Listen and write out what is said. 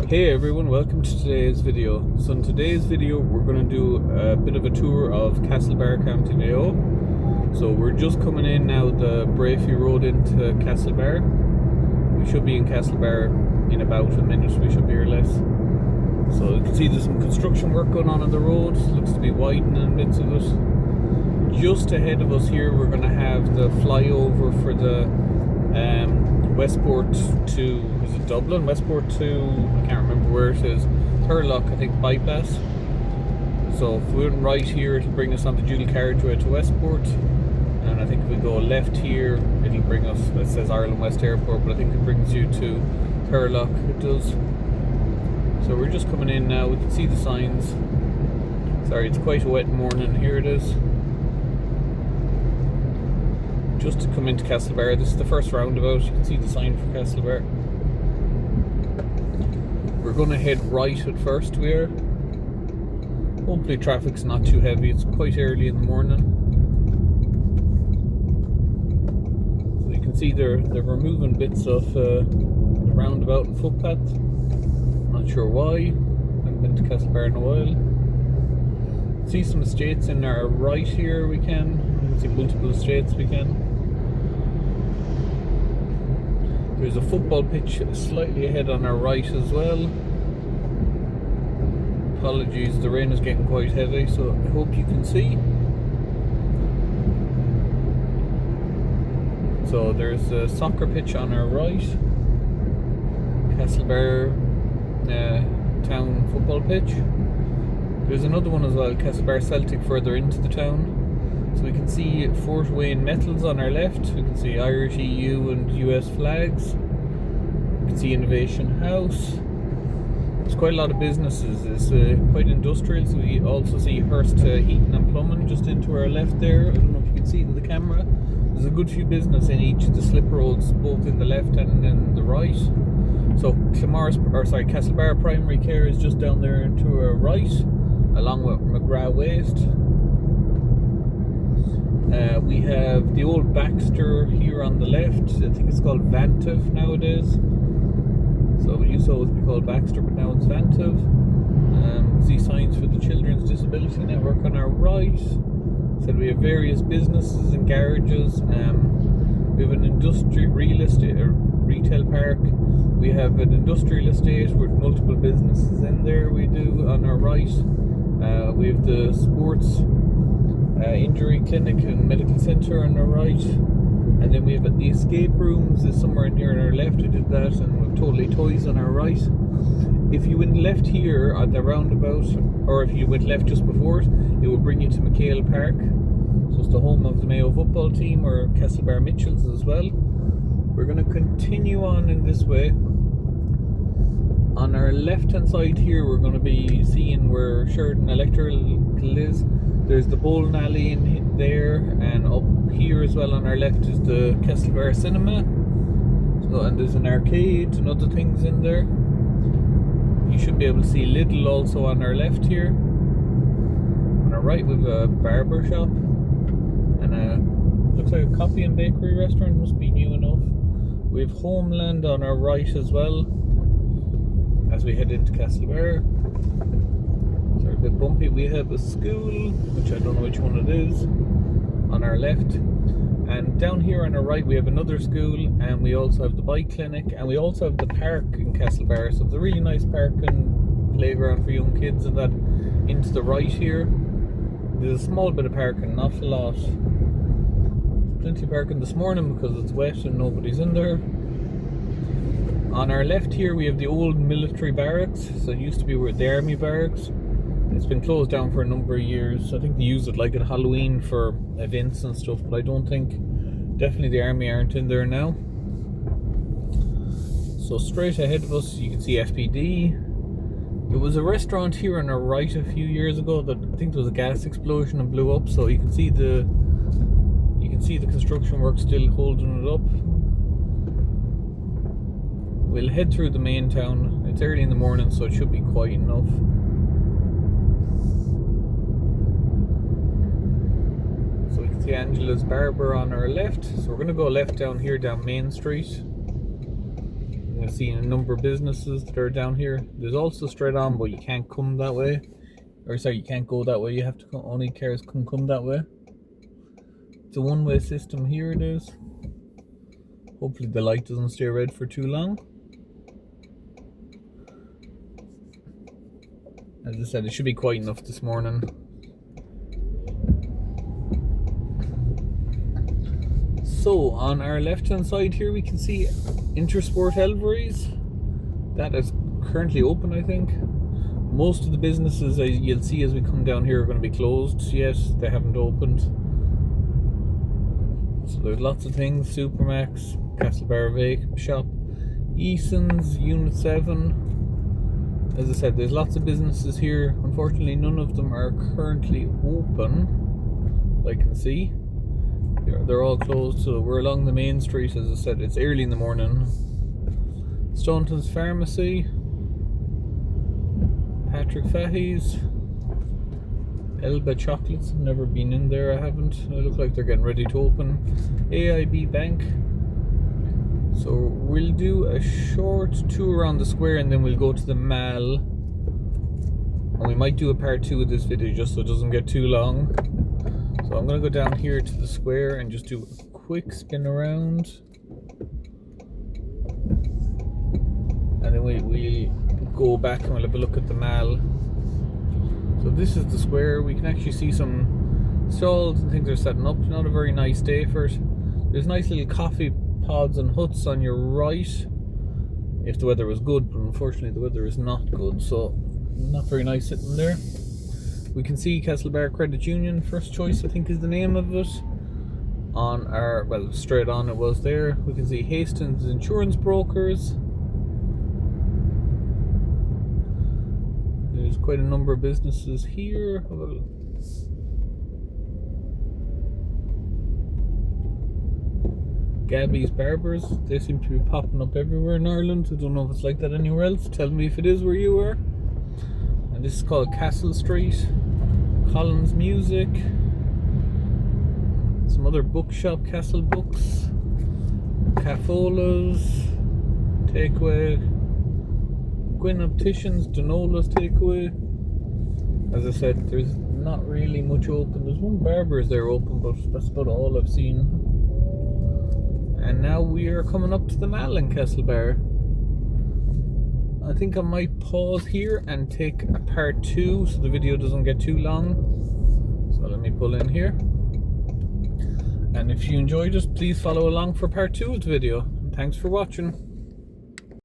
Hey everyone, welcome to today's video. So in today's video we're going to do a bit of a tour of Castlebar, County Mayo. So we're just coming in now the Brafey Road into Castlebar. We should be in Castlebar in about a minute, we should be here less. So you can see there's some construction work going on the road, looks to be widening bits of it. Just ahead of us here we're going to have the flyover for the Westport to, is it Dublin? Westport to, I can't remember where it is, Turlock, I think, bypass. So if we went right here, it'll bring us on the dual carriageway to Westport. And I think if we go left here, it'll bring us, it says Ireland West Airport, but I think it brings you to Turlock, it does. So we're just coming in now, we can see the signs. Sorry, it's quite a wet morning, here it is. Just to come into Castlebar, this is the first roundabout, you can see the sign for Castlebar. We're going to head right at first, we are. Hopefully traffic's not too heavy, it's quite early in the morning. So you can see they're removing bits of the roundabout and footpath. Not sure why, haven't been to Castlebar in a while. See some estates in our right here, we can see multiple estates we can. There's a football pitch slightly ahead on our right as well. Apologies, the rain is getting quite heavy, so I hope you can see. So there's a soccer pitch on our right. Castlebar town football pitch. There's another one as well, Castlebar Celtic, further into the town. So we can see Fort Wayne Metals on our left, we can see Irish, EU and US flags. We can see Innovation House. There's quite a lot of businesses, it's quite industrial, so we also see Hearst Heating and Plumbing just into our left there. I don't know if you can see it in the camera. There's a good few businesses in each of the slip roads, both in the left and in the right. So Castlebar Primary Care is just down there and to our right, along with McGrath Waste. We have the old Baxter here on the left. I think it's called Vantive nowadays. So it used to always be called Baxter, but now it's Vantive. See signs for the Children's Disability Network on our right. So we have various businesses and garages. We have an retail park. We have an industrial estate with multiple businesses in there. We do on our right. We have the sports injury clinic and medical centre on our right, and then we have the escape rooms is somewhere in here on our left. We did that, and we have Totally Toys on our right. If you went left here at the roundabout, or if you went left just before it, it will bring you to McHale Park. So it's the home of the Mayo football team, or Castlebar Mitchells as well. We're going to continue on in this way. On our left hand side here, we're going to be seeing where Sheridan Electrical is. There's the bowling alley in there, and up here as well on our left is the Castlebar Cinema. So, and there's an arcade and other things in there. You should be able to see Lidl also on our left here. On our right we have a barber shop, and looks like a coffee and bakery restaurant, must be new enough. We have Homeland on our right as well, as we head into Castlebar. Sorry, a bit bumpy. We have a school, which I don't know which one it is, on our left. And down here on our right we have another school, and we also have the bike clinic, and we also have the park in Castlebar. So it's a really nice park and playground for young kids, and that into the right here. There's a small bit of parking, not a lot. There's plenty of parking this morning because it's wet and nobody's in there. On our left here we have the old military barracks. So it used to be where the army barracks. It's been closed down for a number of years. I think they use it like at Halloween for events and stuff, but I don't think, definitely the army aren't in there now. So straight ahead of us you can see FPD. There was a restaurant here on our right a few years ago that I think there was a gas explosion and blew up, so you can see the construction work still holding it up. We'll head through the main town. It's early in the morning, so it should be quiet enough. So we can see Angela's Barber on our left. So we're going to go left down here, down Main Street. I'm can see a number of businesses that are down here. There's also straight on, but you can't come that way. Or sorry, you can't go that way. You have to come, only cars can come that way. It's a one-way system here, it is. Hopefully the light doesn't stay red for too long. As I said, it should be quiet enough this morning. So on our left hand side here we can see Intersport Elveries. That is currently open, I think. Most of the businesses you'll see as we come down here are going to be closed yet. They haven't opened. So there's lots of things. Supermax, Castlebar Vape Shop, Eason's, Unit 7. As I said, there's lots of businesses here. Unfortunately, none of them are currently open, I can see. They're all closed, so we're along the main street. As I said, it's early in the morning. Staunton's Pharmacy, Patrick Fahey's, Elba Chocolates. I've never been in there, I haven't. They look like they're getting ready to open. AIB Bank. So we'll do a short tour around the square and then we'll go to the mall. And we might do a part 2 of this video just so it doesn't get too long. So I'm going to go down here to the square and just do a quick spin around. And then we go back and we'll have a look at the mall. So this is the square. We can actually see some stalls and things are setting up. Not a very nice day for it. There's nice little coffee pods and huts on your right if the weather was good, but unfortunately the weather is not good, so not very nice sitting there. We can see Castlebar Credit Union, First Choice I think is the name of it. On our, well, straight on it was there. We can see Hastings Insurance Brokers. There's quite a number of businesses here. Gabby's Barbers, they seem to be popping up everywhere in Ireland. I don't know if it's like that anywhere else. Tell me if it is where you are. And this is called Castle Street. Collins Music. Some other bookshop, Castle Books. Cafola's Takeaway. Gwyn Opticians, Donola's Takeaway. As I said, there's not really much open. There's one Barber's there open, but that's about all I've seen. And now we are coming up to the mall in Castlebar. I think I might pause here and take a part 2 so the video doesn't get too long. So let me pull in here. And if you enjoyed it, please follow along for part 2 of the video. Thanks for watching.